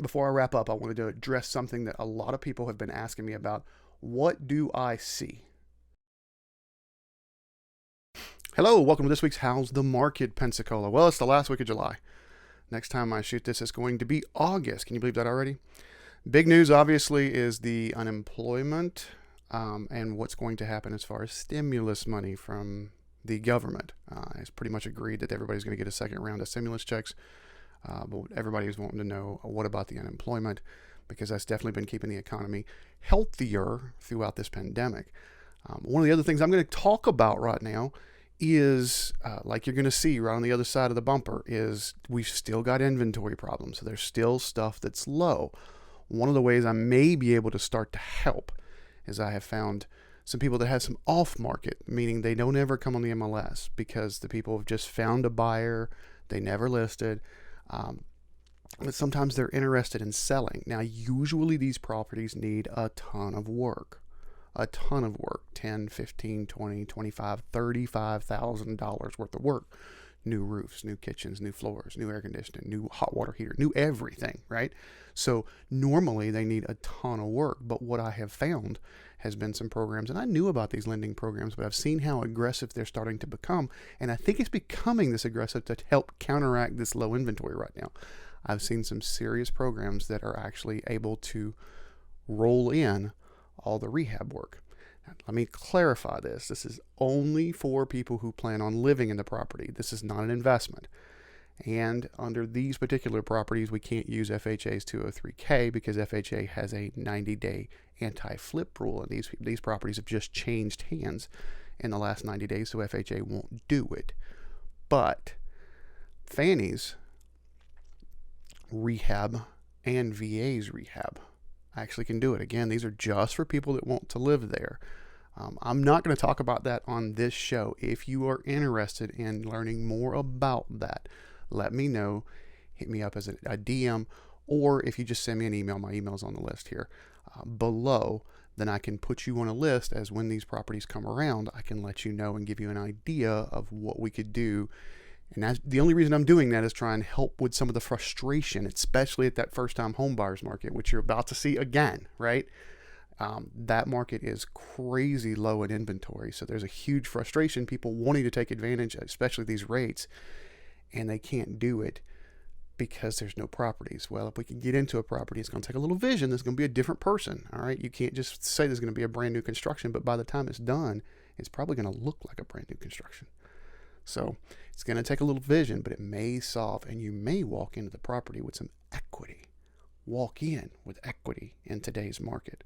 before I wrap up, I wanted to address something that a lot of people have been asking me about. What do I see? Hello, welcome to this week's How's the Market, Pensacola. Well, it's the last week of July. Next time I shoot this, it's going to be August. Can you believe that already? Big news, obviously, is the unemployment and what's going to happen as far as stimulus money from the government. It's pretty much agreed that everybody's going to get a second round of stimulus checks. But everybody is wanting to know, what about the unemployment? Because that's definitely been keeping the economy healthier throughout this pandemic. One of the other things I'm going to talk about right now is, like you're going to see right on the other side of the bumper, is we've still got inventory problems. So there's still stuff that's low. One of the ways I may be able to start to help is I have found some people that have some off market, meaning they don't ever come on the MLS because the people have just found a buyer, they never listed. But sometimes they're interested in selling. Now, usually these properties need a ton of work, 10, 15, 20, 25, $35,000 worth of work. New roofs, new kitchens, new floors, new air conditioning, new hot water heater, new everything, right? So normally they need a ton of work. But what I have found has been some programs, and I knew about these lending programs, but I've seen how aggressive they're starting to become. And I think it's becoming this aggressive to help counteract this low inventory right now. I've seen some serious programs that are actually able to roll in all the rehab work. Now, let me clarify this. This is only for people who plan on living in the property. This is not an investment. And under these particular properties, we can't use FHA's 203K because FHA has a 90-day anti-flip rule. And these properties have just changed hands in the last 90 days, so FHA won't do it. But Fannie's rehab and VA's rehab actually can do it. Again, these are just for people that want to live there. I'm not going to talk about that on this show. If you are interested in learning more about that, let me know. Hit me up as a DM, or if you just send me an email, my email's on the list here below, then I can put you on a list as when these properties come around, I can let you know and give you an idea of what we could do. And that's the only reason I'm doing that is try and help with some of the frustration, especially at that first-time home buyers market, which you're about to see again, right? That market is crazy low in inventory. So there's a huge frustration, people wanting to take advantage, especially these rates, and they can't do it because there's no properties. Well, if we can get into a property, it's going to take a little vision. There's going to be a different person, all right? You can't just say there's going to be a brand new construction, but by the time it's done, it's probably going to look like a brand new construction. So it's going to take a little vision, but it may solve, and you may walk into the property with some equity. Walk in with equity in today's market.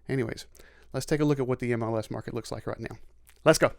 Anyways, let's take a look at what the MLS market looks like right now. Let's go.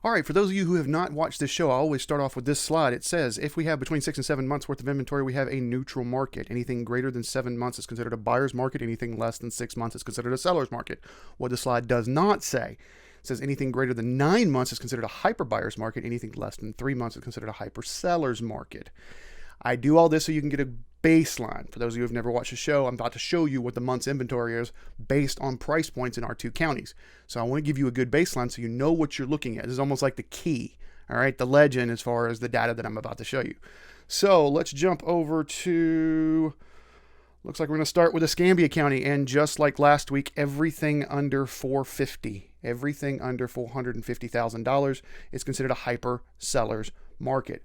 All right, for those of you who have not watched this show, I always start off with this slide. It says, if we have between 6 and 7 months worth of inventory, we have a neutral market. Anything greater than 7 months is considered a buyer's market. Anything less than 6 months is considered a seller's market. What the slide does not say, it says anything greater than 9 months is considered a hyper buyer's market. Anything less than 3 months is considered a hyper seller's market. I do all this so you can get a baseline. For those of you who have never watched the show, I'm about to show you what the month's inventory is based on price points in our two counties. So I want to give you a good baseline so you know what you're looking at. This is almost like the key, all right, the legend as far as the data that I'm about to show you. So let's jump over to, looks like we're going to start with Escambia County. And just like last week, everything under $450, everything under $450,000 is considered a hyper seller's market.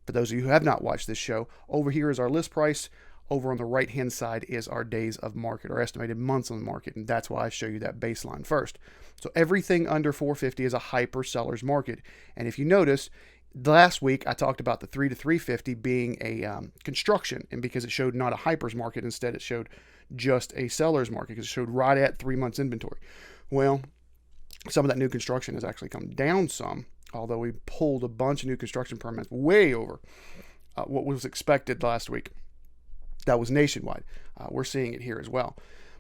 For those of you who have not watched this show, over here is our list price. Over on the right-hand side is our days of market, or estimated months on the market, and that's why I show you that baseline first. So everything under 450 is a hyper seller's market. And if you notice, last week I talked about the 3 to 350 being a construction, and because it showed not a hyper's market, instead it showed just a seller's market, because it showed right at 3 months inventory. Well, some of that new construction has actually come down some, although we pulled a bunch of new construction permits way over what was expected last week. That was nationwide. We're seeing it here as well.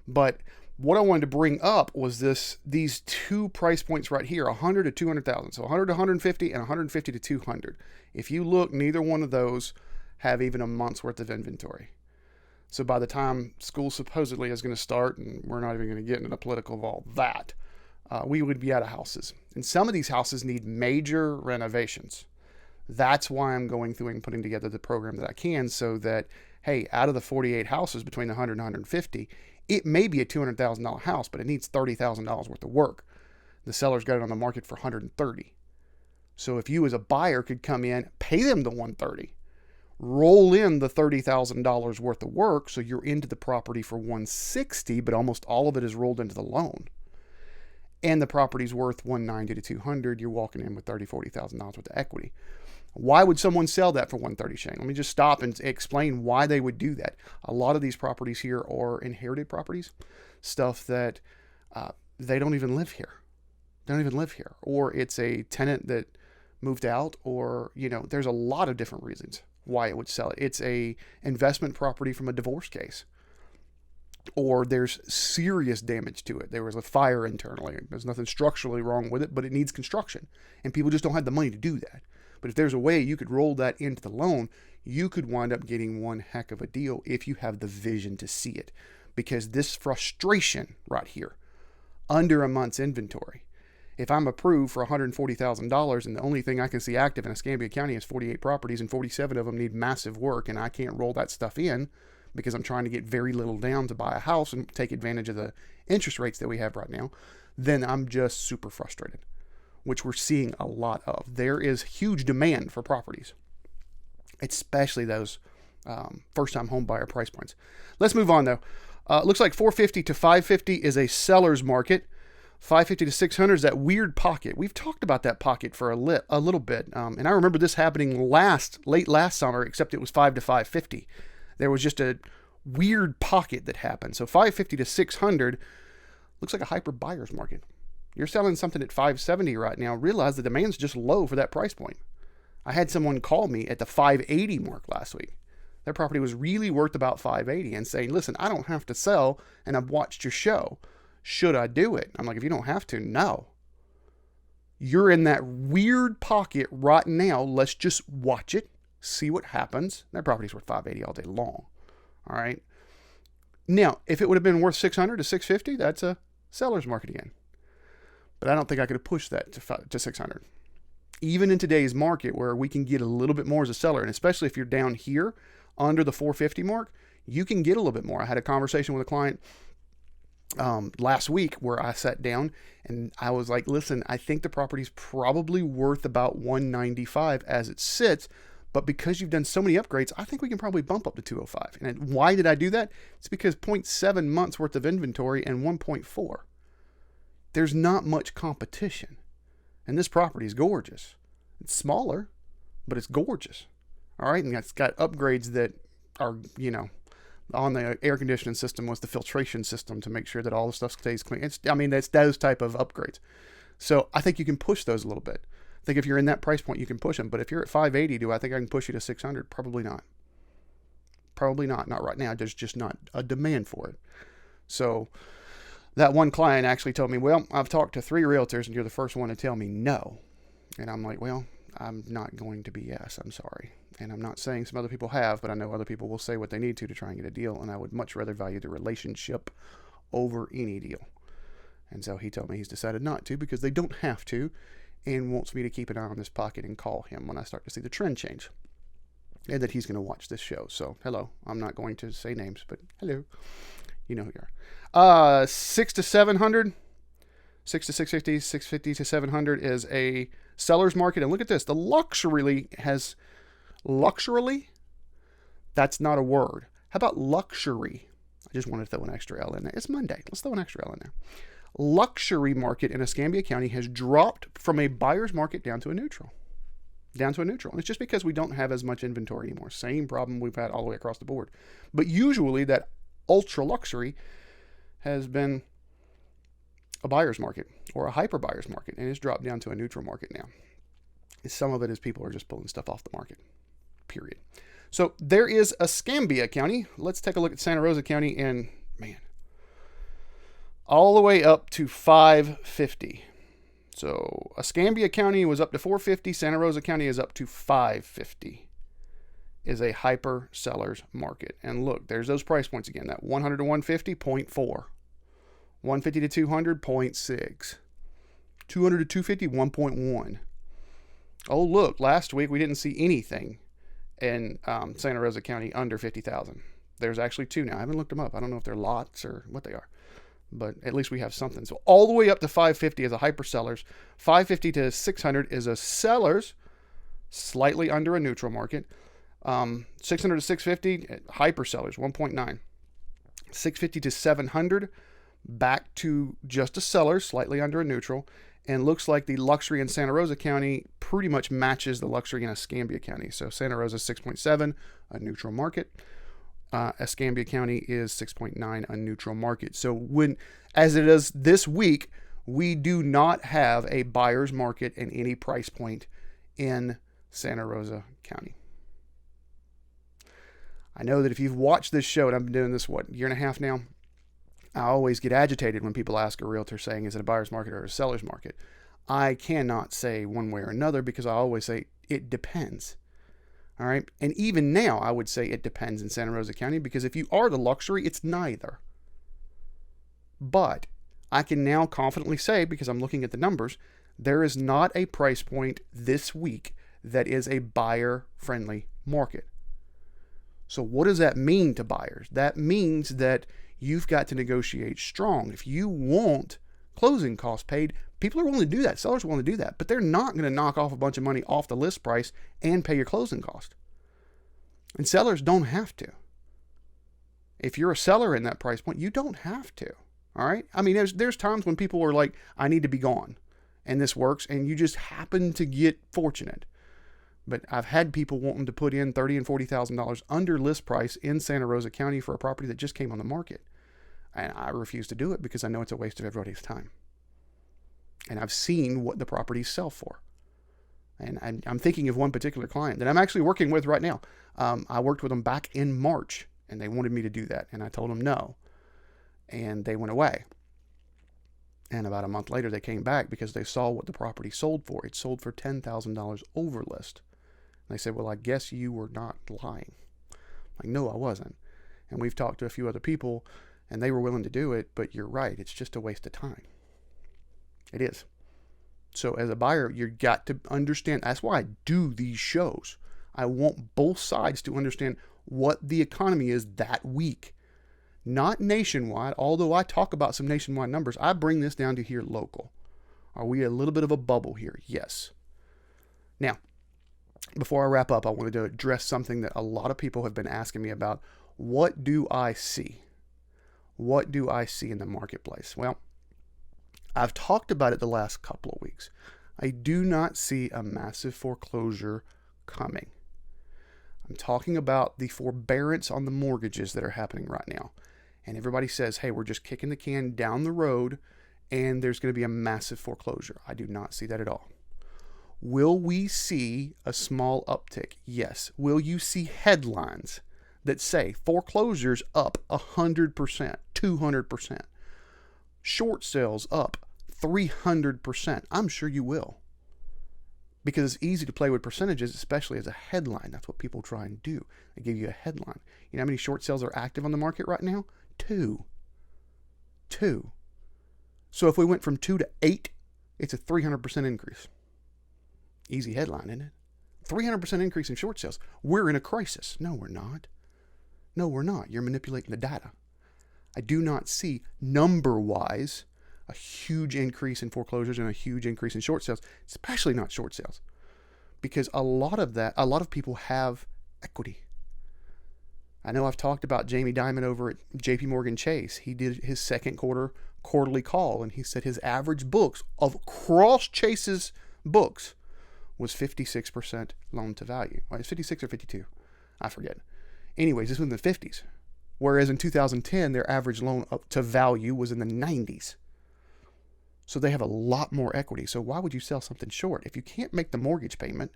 But what I wanted to bring up was these two price points right here, 100 to 200,000. So 100 to 150 and 150 to 200. If you look, neither one of those have even a month's worth of inventory. So by the time school supposedly is going to start, and we're not even going to get into the political of all that, we would be out of houses. And some of these houses need major renovations. That's why I'm going through and putting together the program that I can, so that, hey, out of the 48 houses between 100 and 150, it may be a $200,000 house, but it needs $30,000 worth of work. The seller's got it on the market for 130. So if you as a buyer could come in, pay them the 130, roll in the $30,000 worth of work, so you're into the property for 160, but almost all of it is rolled into the loan, and the property's worth 190 to 200, you're walking in with $30,000, $40,000 worth of equity. Why would someone sell that for 130, Shane? Let me just stop and explain why they would do that. A lot of these properties here are inherited properties, stuff that they don't even live here. They don't even live here. Or it's a tenant that moved out, or, there's a lot of different reasons why it would sell it. It's a investment property from a divorce case, or there's serious damage to it. There was a fire internally. There's nothing structurally wrong with it, but it needs construction, and people just don't have the money to do that. But if there's a way you could roll that into the loan, you could wind up getting one heck of a deal if you have the vision to see it. Because this frustration right here, under a month's inventory, if I'm approved for $140,000 and the only thing I can see active in Escambia County is 48 properties and 47 of them need massive work, and I can't roll that stuff in because I'm trying to get very little down to buy a house and take advantage of the interest rates that we have right now, then I'm just super frustrated, which we're seeing a lot of. There is huge demand for properties, especially those first-time home buyer price points. Let's move on, though. Looks like 450 to 550 is a seller's market. 550 to 600 is that weird pocket. We've talked about that pocket for a little bit, and I remember this happening late last summer, except it was 5 to 550. There was just a weird pocket that happened. So 550 to 600 looks like a hyper buyer's market. You're selling something at 570 right now. Realize the demand's just low for that price point. I had someone call me at the 580 mark last week. Their property was really worth about 580 and saying, listen, I don't have to sell, and I've watched your show. Should I do it? I'm like, if you don't have to, no. You're in that weird pocket right now. Let's just watch it, see what happens. That property's worth 580 all day long. All right. Now, if it would have been worth 600 to 650, that's a seller's market again. But I don't think I could have pushed that to 600. Even in today's market, where we can get a little bit more as a seller, and especially if you're down here under the 450 mark, you can get a little bit more. I had a conversation with a client last week where I sat down and I was like, listen, I think the property's probably worth about 195 as it sits, but because you've done so many upgrades, I think we can probably bump up to 205. And why did I do that? It's because 0.7 months worth of inventory and 1.4. There's not much competition. And this property is gorgeous. It's smaller, but it's gorgeous. All right. And it's got upgrades that are, on the air conditioning system was the filtration system to make sure that all the stuff stays clean. It's those type of upgrades. So I think you can push those a little bit. I think if you're in that price point, you can push them. But if you're at 580, do I think I can push you to 600? Probably not. Probably not. Not right now. There's just not a demand for it. So that one client actually told me, well, I've talked to 3 realtors and you're the first one to tell me no. And I'm like, well, I'm not going to be yes. I'm sorry. And I'm not saying some other people have, but I know other people will say what they need to try and get a deal. And I would much rather value the relationship over any deal. And so he told me he's decided not to because they don't have to, and wants me to keep an eye on this pocket and call him when I start to see the trend change. And that he's going to watch this show. So, hello. I'm not going to say names, but hello. You know who you are. 6 to 700. 6 to 650, 650 to 700 is a seller's market. And look at this. The luxury has... Luxury? That's not a word. How about luxury? I just wanted to throw an extra L in there. It's Monday. Let's throw an extra L in there. Luxury market in Escambia County has dropped from a buyer's market down to a neutral. And it's just because we don't have as much inventory anymore. Same problem we've had all the way across the board. But usually that ultra luxury has been a buyer's market or a hyper buyer's market, and it's dropped down to a neutral market now. Some of it is people are just pulling stuff off the market. Period. So there is Escambia County. Let's take a look at Santa Rosa County, and man, all the way up to 550. So Escambia County was up to 450. Santa Rosa County is up to 550. Is a hyper seller's market. And look, there's those price points again. That 100 to 150, 0.4. 150 to 200, 0.6. 200 to 250, 1.1. Oh, look, last week we didn't see anything in Santa Rosa County under 50,000. There's actually two now. I haven't looked them up. I don't know if they're lots or what they are, but at least we have something. So all the way up to 550 is a hyper sellers. 550 to 600 is a sellers, slightly under a neutral market. 600 to 650, hyper sellers, 1.9. 650 to 700, back to just a seller, slightly under a neutral. And looks like the luxury in Santa Rosa County pretty much matches the luxury in Escambia County. So Santa Rosa 6.7, a neutral market. Escambia County is 6.9, a neutral market. So as it is this week, we do not have a buyer's market in any price point in Santa Rosa County. I know that if you've watched this show, and I've been doing this, year and a half now, I always get agitated when people ask a realtor saying, is it a buyer's market or a seller's market? I cannot say one way or another because I always say it depends. All right. And even now, I would say it depends in Santa Rosa County because if you are the luxury, it's neither. But I can now confidently say, because I'm looking at the numbers, there is not a price point this week that is a buyer-friendly market. So what does that mean to buyers? That means that you've got to negotiate strong. If you want closing costs paid, people are willing to do that. Sellers are willing to do that, but they're not going to knock off a bunch of money off the list price and pay your closing cost. And sellers don't have to. If you're a seller in that price point, you don't have to. All right. I mean, there's times when people are like, I need to be gone, and this works, and you just happen to get fortunate. But I've had people wanting to put in $30,000 and $40,000 under list price in Santa Rosa County for a property that just came on the market. And I refuse to do it because I know it's a waste of everybody's time. And I've seen what the properties sell for. And I'm thinking of one particular client that I'm actually working with right now. I worked with them back in March, and they wanted me to do that. And I told them no. And they went away. And about a month later, they came back because they saw what the property sold for. It sold for $10,000 over list. And they said, well, I guess you were not lying. I'm like, no, I wasn't. And we've talked to a few other people, and they were willing to do it, but you're right. It's just a waste of time. It is. So as a buyer, you've got to understand. That's why I do these shows. I want both sides to understand what the economy is that week. Not nationwide, although I talk about some nationwide numbers. I bring this down to here local. Are we a little bit of a bubble here? Yes. Now, before I wrap up, I wanted to address something that a lot of people have been asking me about. What do I see? What do I see in the marketplace? Well, I've talked about it the last couple of weeks. I do not see a massive foreclosure coming. I'm talking about the forbearance on the mortgages that are happening right now. And everybody says, hey, we're just kicking the can down the road and there's going to be a massive foreclosure. I do not see that at all. Will we see a small uptick? Yes. Will you see headlines that say foreclosures up 100%, 200%, short sales up 300%? I'm sure you will. Because it's easy to play with percentages, especially as a headline. That's what people try and do. They give you a headline. You know how many short sales are active on the market right now? 2. So if we went from 2 to 8, it's a 300% increase. Easy headline, isn't it? 300% increase in short sales. We're in a crisis. No, we're not. No, we're not. You're manipulating the data. I do not see number-wise a huge increase in foreclosures and a huge increase in short sales, especially not short sales, because a lot of people have equity. I know I've talked about Jamie Dimon over at JP Morgan Chase. He did his second quarterly call, and he said his average books of cross Chase's books was 56% loan to value. Well, it's 56 or 52. I forget. Anyways, this was in the 50s. Whereas in 2010, their average loan up to value was in the 90s. So they have a lot more equity. So why would you sell something short? If you can't make the mortgage payment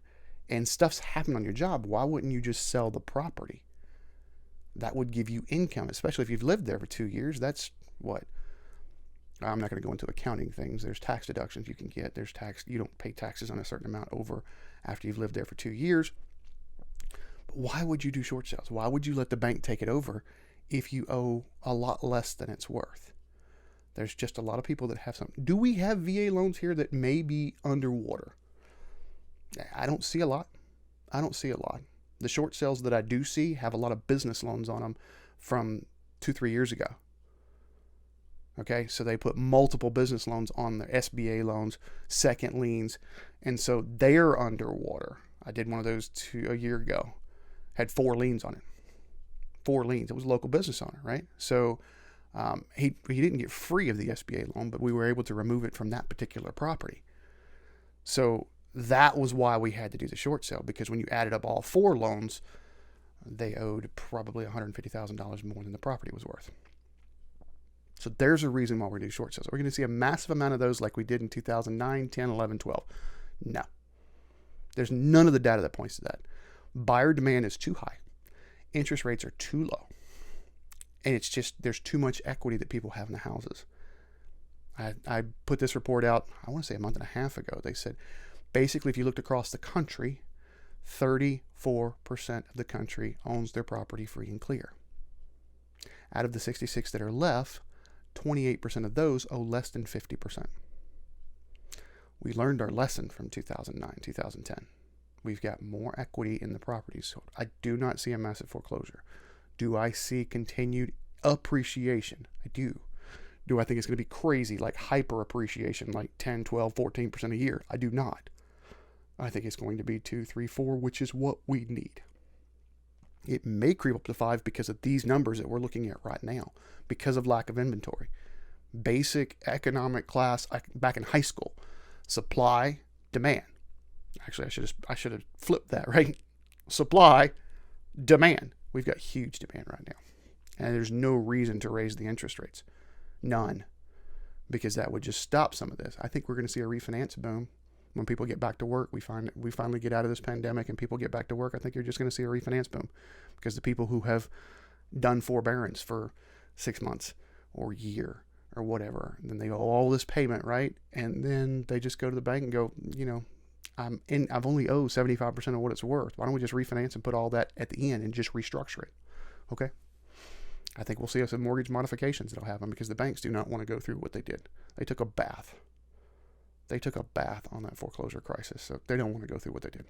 and stuff's happened on your job, why wouldn't you just sell the property? That would give you income, especially if you've lived there for 2 years. That's what? I'm not going to go into accounting things. There's tax deductions you can get. There's tax. You don't pay taxes on a certain amount over after you've lived there for 2 years. But why would you do short sales? Why would you let the bank take it over if you owe a lot less than it's worth? There's just a lot of people that have some. Do we have VA loans here that may be underwater? I don't see a lot. The short sales that I do see have a lot of business loans on them from 2-3 years ago. Okay, so they put multiple business loans on their SBA loans, second liens, and so they're underwater. I did one of those a year ago. Had 4 liens on it. 4 liens. It was a local business owner, right? So he didn't get free of the SBA loan, but we were able to remove it from that particular property. So that was why we had to do the short sale, because when you added up all 4 loans, they owed probably $150,000 more than the property was worth. So there's a reason why we do short sales. We're going to see a massive amount of those like we did in 2009, 10, 11, 12. No. There's none of the data that points to that. Buyer demand is too high. Interest rates are too low. And it's just, there's too much equity that people have in the houses. I put this report out, I want to say a month and a half ago. They said, basically, if you looked across the country, 34% of the country owns their property free and clear. Out of the 66 that are left, 28% of those owe less than 50%. We learned our lesson from 2009, 2010. We've got more equity in the properties. So I do not see a massive foreclosure. Do I see continued appreciation? I do. Do I think it's going to be crazy, like hyper appreciation, like 10, 12, 14% a year? I do not. I think it's going to be 2, 3, 4, which is what we need. It may creep up to 5 because of these numbers that we're looking at right now, because of lack of inventory. Basic economic class back in high school, supply, demand. Actually, I should have flipped that, right? Supply, demand. We've got huge demand right now, and there's no reason to raise the interest rates. None, because that would just stop some of this. I think we're going to see a refinance boom. When people get back to work, we finally get out of this pandemic and people get back to work. I think you're just going to see a refinance boom, because the people who have done forbearance for 6 months or a year or whatever, and then they owe all this payment, right? And then they just go to the bank and go, I've only owed 75% of what it's worth. Why don't we just refinance and put all that at the end and just restructure it? Okay. I think we'll see some mortgage modifications that'll happen, because the banks do not want to go through what they did. They took a bath. On that foreclosure crisis, so they don't want to go through what they did.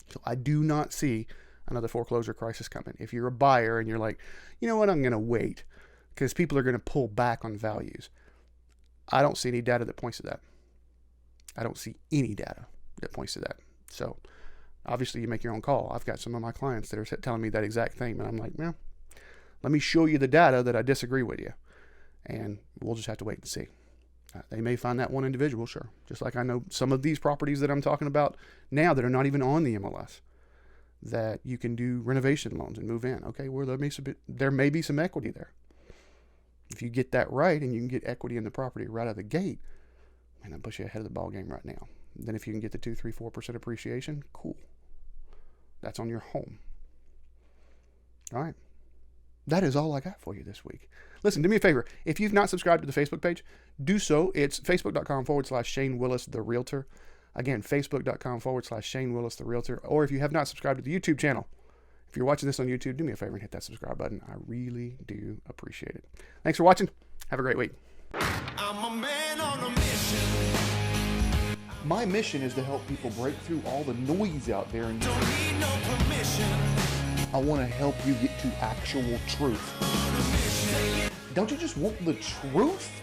So I do not see another foreclosure crisis coming. If you're a buyer and you're like, you know what, I'm going to wait because people are going to pull back on values. I don't see any data that points to that. I don't see any data that points to that. So obviously you make your own call. I've got some of my clients that are telling me that exact thing, and I'm like, well, let me show you the data that I disagree with you, and we'll just have to wait and see. They may find that one individual, sure. Just like I know some of these properties that I'm talking about now that are not even on the MLS, that you can do renovation loans and move in. Okay, well, there may be some equity there. If you get that right and you can get equity in the property right out of the gate, man, that puts you ahead of the ball game right now. Then if you can get the 2, 3, 4% appreciation, cool. That's on your home. All right. That is all I got for you this week. Listen, do me a favor. If you've not subscribed to the Facebook page, do so. It's facebook.com/Shane Willis, the Realtor. Again, facebook.com/Shane Willis, the Realtor. Or if you have not subscribed to the YouTube channel, if you're watching this on YouTube, do me a favor and hit that subscribe button. I really do appreciate it. Thanks for watching. Have a great week. I'm a man on a mission. My mission is to help people break through all the noise out there and don't need no permission. I want to help you get to actual truth. Don't you just want the truth?